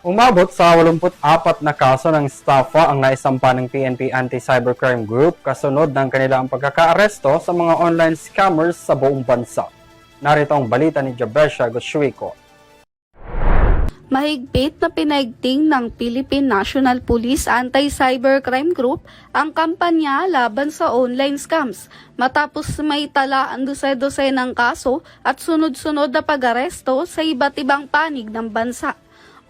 Umabot sa 84 na kaso ng estafa ang naisampa ng PNP Anti-Cybercrime Group kasunod ng kanilang pagkakaaresto sa mga online scammers sa buong bansa. Narito ang balita ni Jabesha Goshuiko. Mahigpit na pinaigting ng Philippine National Police Anti-Cybercrime Group ang kampanya laban sa online scams matapos may tala ang dose-dose ng kaso at sunod-sunod na pag-aresto sa iba't ibang panig ng bansa.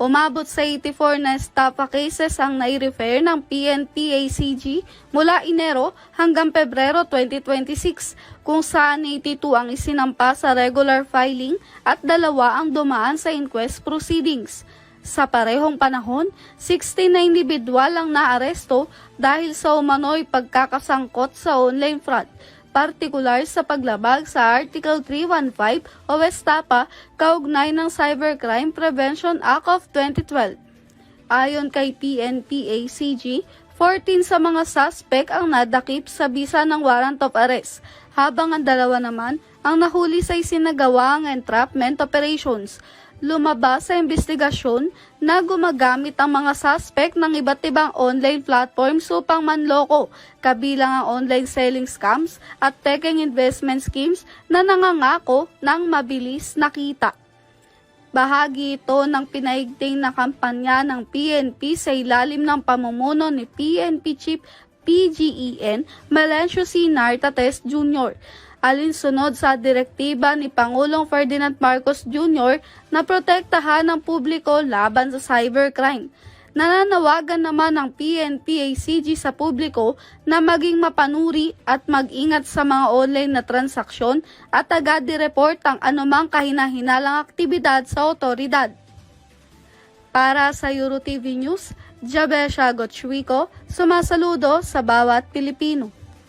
Umabot sa 84 na estafa cases ang nai-refer ng PNP-ACG mula Enero hanggang Pebrero 2026, kung saan 82 ang isinampa sa regular filing at 2 ang dumaan sa inquest proceedings. Sa parehong panahon, 16 na individual ang naaresto dahil sa umano'y pagkakasangkot sa online fraud, partikular sa paglabag sa Article 315 o estafa kaugnay ng Cybercrime Prevention Act of 2012. Ayon kay PNP-ACG, 14 sa mga suspect ang nadakip sa bisa ng warrant of arrest, habang ang 2 naman ang nahuli sa isinagawang entrapment operations. Lumabas sa investigasyon na gumagamit ang mga suspect ng iba't ibang online platforms upang manloko, kabilang ang online selling scams at taking investment schemes na nangangako ng mabilis na kita. Bahagi ito ng pinaigting na kampanya ng PNP sa ilalim ng pamumuno ni PNP Chief PGEN Melencio C. Nartates Jr., alinsunod sa direktiba ni Pangulong Ferdinand Marcos Jr. na protektahan ang publiko laban sa cybercrime. Nananawagan naman ng PNP-ACG sa publiko na maging mapanuri at mag-ingat sa mga online na transaksyon at agad i-report ang anumang kahinahinalang aktibidad sa otoridad. Para sa EuroTV News, Jabesha Gotchwiko, sumasaludo sa bawat Pilipino.